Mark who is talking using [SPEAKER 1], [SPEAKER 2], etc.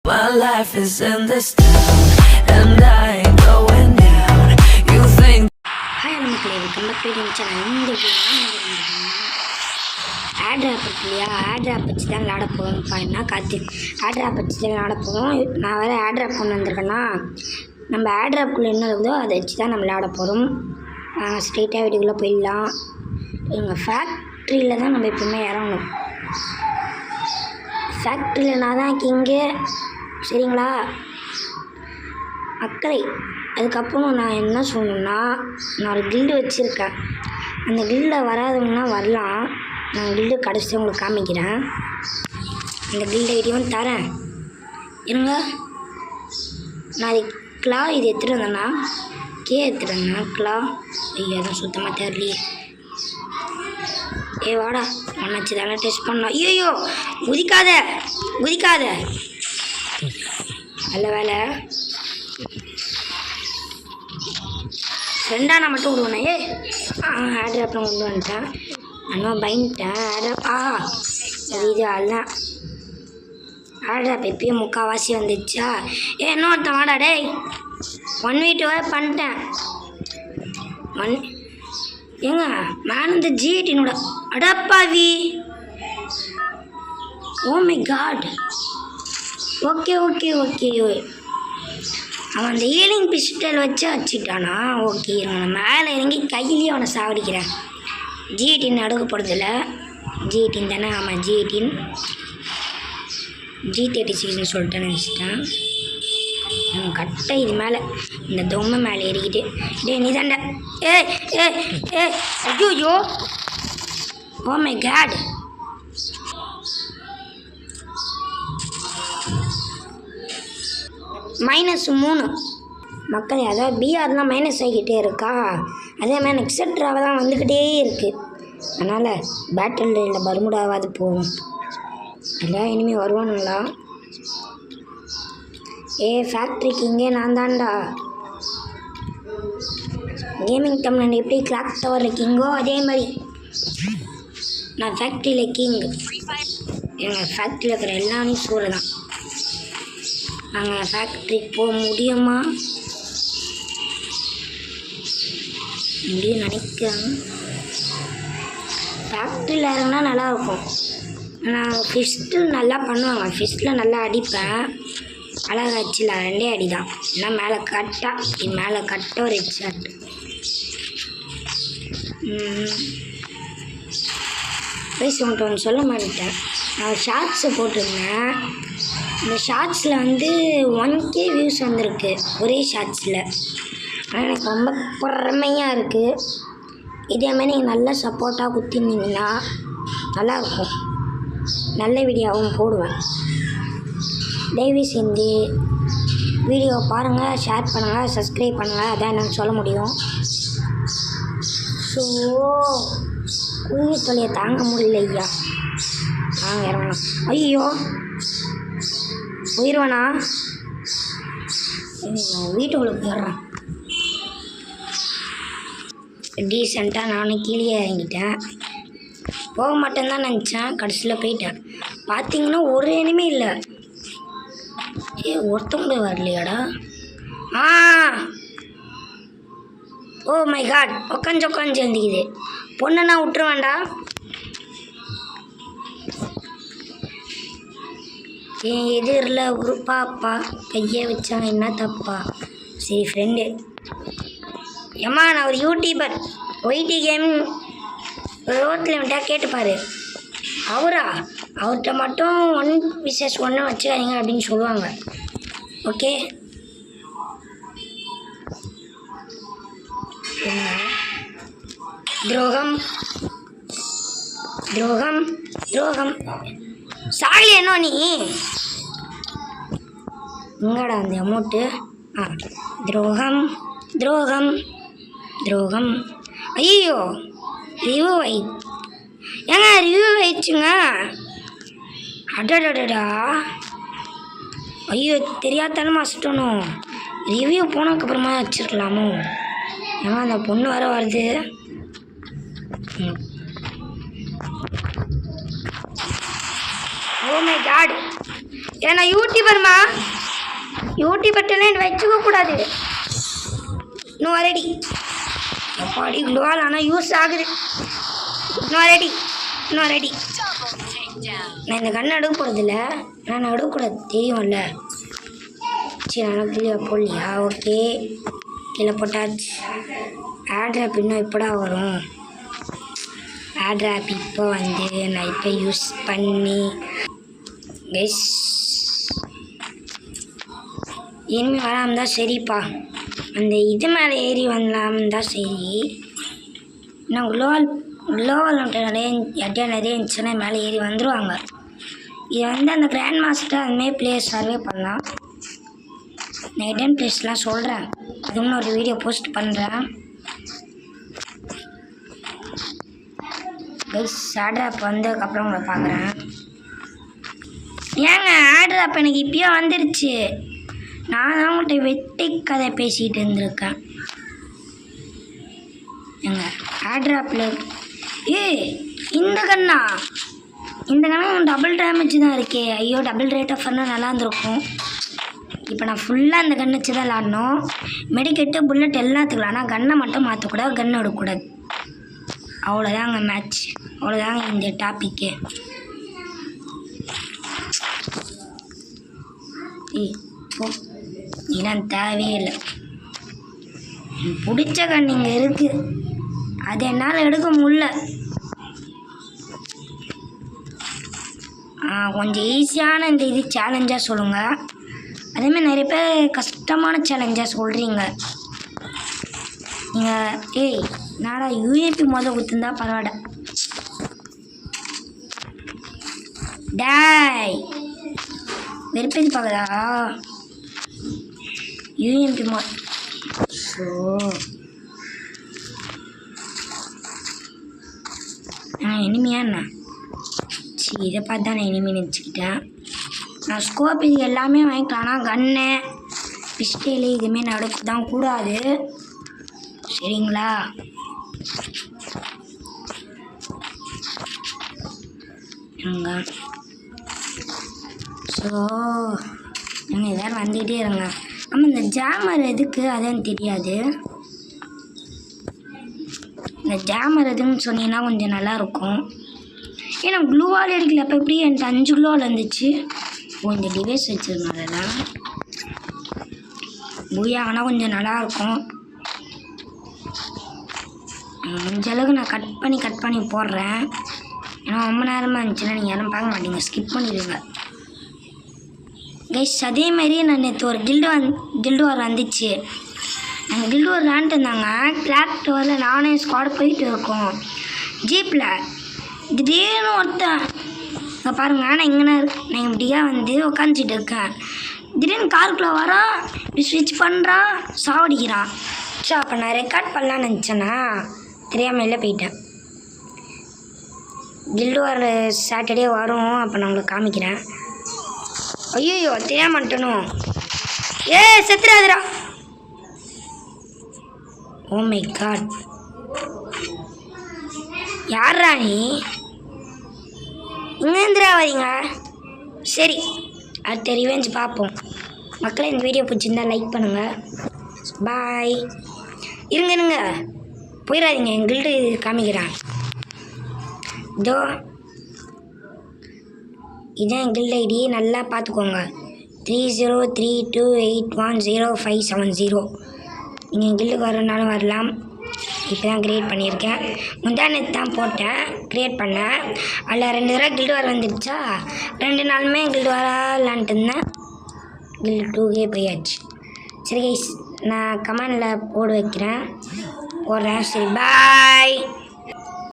[SPEAKER 1] My life is in this town and I ain't going down. You think
[SPEAKER 2] hi நமக்கு welcome back to the channel. இந்த ad app இருக்கு இல்லையா, add app வச்சு தான் விளாட போகிறோம்ப்பா. என்ன காற்று ஆட் ஆப் வச்சு தான் விளாட போகிறோம். நான் வேறு ஆட் ஆப் கொண்டு வந்திருக்கேன்னா, நம்ம ஆட் ஆப்புக்குள்ளே என்ன இருக்குதோ அதை வச்சு தான் நம்ம விளாட போகிறோம். ஸ்ட்ரெயிட்டாக வீட்டுக்குள்ளே போயிடலாம். எங்கள் ஃபேக்ட்ரியில் தான் நம்ம எப்பவுமே இறங்கணும். ஃபேக்ட்ரியில் நான் தான் கிங்கு, சரிங்களா மக்களை. அதுக்கப்புறம் நான் என்ன சொல்லணுன்னா, நான் ஒரு கில்டு வச்சுருக்கேன். அந்த கில்டில் வராதவங்கன்னா வரலாம். நான் கில்டு கடைசி உங்களுக்கு காமிக்கிறேன். அந்த கில்டு ஐடியும் தரேன் இருங்க. நான் இது கிளா இது எடுத்துகிட்டு வந்தேன்னா எடுத்துகிட்டு வந்தேன் கிளா. ஐயோ அதான் சுத்தமாக தெரியலையே. வாடா ஒன்னாச்சு தானே டெஸ்ட் பண்ணோம். ஐயோ குதிக்காத குதிக்காத. நல்ல வேலை ஃப்ரெண்டாக நான் மட்டும் விடுவேனே. ஆட் ஆப் கொண்டு வந்துட்டேன். நான் பயந்துட்டேன். இது அல்ல ஆட் ஆப் எப்பயும் முக்கால்வாசி வந்துச்சா. இன்னொருத்தன் வாடா டேய். 1v2 பண்ணிட்டேன். ஏங்க மேன் இந்த ஜிடினோட அடப்பாவி. Oh my god. Okay okay okay. அவன் அந்த ஹீலிங் பிஸ்டல் வச்சு வச்சுட்டானா. ஓகே நான் மேலே இறங்கி கையிலேயே அவனை சாவடிக்கிறேன். ஜிடின் அடுக்கப்படுதில்ல. ஜிடின் தானே. ஆமாம் ஜிடின். G36 சொல்லிட்டேன்னு நினச்சிட்டேன். கட்டை இது மேலே இந்த தொம்மை மேலே ஏறிக்கிட்டு நீ தாண்டா. ஐயோ ஓ மை காட். -3 மக்கள். அதாவது பிஆர்லாம் மைனஸ் ஆகிக்கிட்டே இருக்கா. அதே மாதிரி எக்ஸட்ராவை தான் வந்துக்கிட்டே இருக்குது. அதனால் பேட்டில் பர்முடாவாது போகும். எல்லாம் இனிமேல் வருவானுங்களா. ஃபேக்ட்ரிக்கு இங்கே நான் தான்டா. கேமிங் தமிழ் எப்படி கிளாக் டவரில் கிங்கோ அதே மாதிரி நான் ஃபேக்ட்ரியில் கிங். எங்கள் ஃபேக்ட்ரியில் இருக்கிற எல்லாமே சூறு தான். நாங்கள் ஃபேக்ட்ரிக்கு போக முடியுமா? முடியும் நினைக்கிறேன். ஃபேக்ட்ரியில் இறங்கினா நல்லாயிருக்கும். நான் ஃபிஸ்ட்டில் நல்லா பண்ணுவாங்க. ஃபிஸ்ட்டில் நல்லா அடிப்பேன். அழகாச்சுல 2 அடி தான். ஏன்னா மேலே கட்டா இது மேலே கட்ட ஒரு ஹெட்ஷாட். பேசி ஒன்று சொல்ல மாட்டேன். நான் ஷார்ட்ஸை போட்டிருந்தேன். இந்த ஷார்ட்ஸில் வந்து 1K வியூஸ் வந்திருக்கு ஒரே ஷார்ட்ஸில். ஆனால் எனக்கு ரொம்ப பொறுமையாக இருக்குது. இதேமாதிரி நீங்கள் நல்லா சப்போர்ட்டாக குத்திருந்தீங்கன்னா நல்லாயிருக்கும். நல்ல வீடியோவும் போடுவேன். தயவு செஞ்சு வீடியோ பாருங்கள், ஷேர் பண்ணுங்கள், சப்ஸ்கிரைப் பண்ணுங்கள். அதான் எனக்கு சொல்ல முடியும். ஸோ உயிர் தொலையை தாங்க முடியல ஐயா. நாங்கள் இறங்கணும். ஐயோ உயிர்வனா நான் வீட்டுக்குள்ளே போயிடுறேன். டீசெண்டாக நானும் கீழே இறங்கிட்டேன். போக மாட்டேன்னு தான் நினச்சேன். கடைசியில் போயிட்டேன். பார்த்தீங்கன்னா ஒரு இனிமே இல்லை. ஒருத்தவங்க வரலையாடா. ஓ மை காட். உட்காந்து எழுந்திக்குது. பொண்ணை நான் விட்டுருவேன்டா. என் எதிரில் ஒரு பாப்பா கையை வச்சா என்ன தப்பா. சரி ஃப்ரெண்டு. ஏம்மா நான் ஒரு யூடியூபர். ஒய்டி கேம் ரோட்டில் விட்டா கேட்டுப்பாரு. அவர்கிட்ட மட்டும் 1vs1 வச்சுக்காதீங்க அப்படின்னு சொல்லுவாங்க. ஓகே துரோகம் துரோகம் துரோகம். சாகலி என்ன நீ இங்கடா அந்த அமௌண்ட்டு. துரோகம் துரோகம் துரோகம். ஐயோ ரிவ்யூ ஏங்க ரிவ்யூ ஆயிடுச்சுங்க. அடடடா. ஐயோ தெரியாதனமா வச்சுட்டணும். ரிவ்யூ போனதுக்கப்புறமா வச்சுருக்கலாமோ. ஏன்னா அந்த பொண்ணு வர வருது. Oh my god. ஏன்னா யூடியூபர்மா, யூடியூபர் டேலண்ட் வச்சுக்க கூடாது. இன்னும் ரெடி எப்பாடி குளோவால் ஆனால் யூஸ் ஆகுது. இன்னும் ரெடி. நான் இந்த கண்ணை எடுக்க போகிறதில்ல, நான் எடுக்கக்கூடாது தெரியும்ல. சரி நான் கீழே போடலையா? ஓகே கீழே போட்டாச்சு. ஆட்ராப் இன்னும் எப்படா வரும்? ஆட்ராப் இப்போ வந்து நான் இப்போ யூஸ் பண்ணி கைஸ் இனிமேல் வராமல் தான் சரிப்பா. அந்த இது மேலே ஏறி வரலாம்னு தான் சரி. இன்னும் குளோவல் நிறைய இருந்துச்சுன்னா மேலே ஏறி வந்துடுவாங்க. இது வந்து அந்த கிராண்ட் மாஸ்டர் அதுமாரி பிளேஸ் சர்வே பண்ணலாம். நான் ஹிடன் பிளேஸ்லாம் சொல்கிறேன், அதுவும் ஒரு வீடியோ போஸ்ட் பண்ணுறேன். கைஸ் ஆட்ராப் வந்ததுக்கப்புறம் உங்களை பார்க்குறேன். ஏங்க ஆட்ராப் எனக்கு இப்போயே வந்துருச்சு. நான் தான் உங்கள்கிட்ட வெட்டி கதை பேசிகிட்டு இருந்திருக்கேன். ஏங்க ஆட்ராப்பில் இந்த கண்ணா டபுள் டேமேஜ் தான் இருக்கே. ஐயோ டபுள் ரேட் ஆஃப் பண்ணால் நல்லா இருந்திருக்கும். இப்போ நான் ஃபுல்லாக அந்த கன் வச்சு தான் விளாடணும். மெடிக்கெட்டு புல்லட் எல்லாத்துக்கலாம், ஆனால் கன்னை மட்டும் மாற்றக்கூடாது, கன் எடுக்கக்கூடாது. அவ்வளோதாங்க மேட்ச், அவ்வளோதாங்க இந்த டாப்பிக்கு. இதெல்லாம் தேவையே இல்லை. பிடிச்ச கன் இங்கே இருக்குது, அது என்னால் எடுக்க முடியல. கொஞ்சம் ஈஸியான இந்த இது சேலஞ்சாக சொல்லுங்கள். அதேமாதிரி நிறைய பேர் கஷ்டமான சேலஞ்சாக சொல்கிறீங்க. நீங்கள் நாடா யூஏபி முதல் கொடுத்துருந்தா பரவாயில்ல. டேய் வெறுப்பேதி பார்க்குதா யூஎம்பி ஸோ இனிமையா என்ன? சரி இதை பார்த்து தான் நான் இனிமே நினச்சிக்கிட்டேன். நான் ஸ்கோப் இது எல்லாமே வாங்கிக்கலாம், ஆனால் கன்னு பிஸ்டேலு இதுமாரி நடக்க தான் கூடாது, சரிங்களா? ஸோ நீங்கள் எல்லோரும் வந்துக்கிட்டே இருங்க. நம்ம இந்த ஜாமர் எதுக்கு அதுன்னு தெரியாது. இந்த ஜாமர் எதுன்னு சொன்னீங்கன்னா கொஞ்சம் நல்லாயிருக்கும். ஏன்னா க்ளூவால் எடுக்கல. அப்போ எப்படி என்கிட்ட 5 க்ளூவால் இருந்துச்சு. இந்த டிவைஸ் வச்சுருந்தா பூயாகனா கொஞ்சம் நல்லாயிருக்கும். முடிஞ்ச அளவுக்கு நான் கட் பண்ணி போடுறேன். ஏன்னா ரொம்ப நேரமாக இருந்துச்சுன்னா நீங்கள் யாரும் பார்க்க மாட்டீங்க, ஸ்கிப் பண்ணிடுங்க கைஸ். அதேமாதிரி நான் நேற்று ஒரு கில்டு வார் வந்துச்சு. நாங்கள் கில்டு வார் விளாண்டுட்டு இருந்தாங்க. கிளாக் டவரில் நானே ஸ்குவாட் போயிட்டு இருக்கோம் ஜீப்பில். திடீர்னு ஒருத்தன் இங்கே பாருங்கள், நான் இப்படியா வந்து உட்காந்துட்டு இருக்கேன். திடீர்னு காருக்குள்ளே வரான், இப்படி ஸ்விட்ச் பண்ணுறான், சாவடிக்கிறான். ஸோ அப்போ நான் ரெக்கார்ட் பண்ணலான்னு நினச்சேன்னா தெரியாமல் வெளில போயிட்டேன். கில்டு வார் சாட்டர்டே வரும், அப்போ நான் உங்களுக்கு காமிக்கிறேன். ஐயோ தெரியாம மாட்டணும். செத்துறாதுரா. ஓ மை காட், யாரா நீ? இங்கேருந்துரா வரீங்க? சரி அடுத்த ரிவெஞ்ச் பார்ப்போம். மக்களை இந்த வீடியோ பிடிச்சிருந்தா லைக் பண்ணுங்கள். பாய். இருங்க போயிடாதீங்க, எங்கள்கிட்ட காமிக்கிறேன். இதோ இதான் என் கில்ட் ஐடி, நல்லா பார்த்துக்கோங்க. 3032810570. நீங்கள் என் கில்டுக்கு வரனாலும் வரலாம். இப்போ தான் க்ரியேட் பண்ணியிருக்கேன். முந்தானத்து தான் போட்டேன், க்ரியேட் பண்ணேன். அதில் 2 தடவை கில்டு வர வந்துடுச்சா, 2 நாளுமே கில்டு வரலான்ட்டு இருந்தேன். கில்டு 2கே போயாச்சு. சரி கைஸ், நான் கமெண்டில் போடுறேன். சரி பாய்.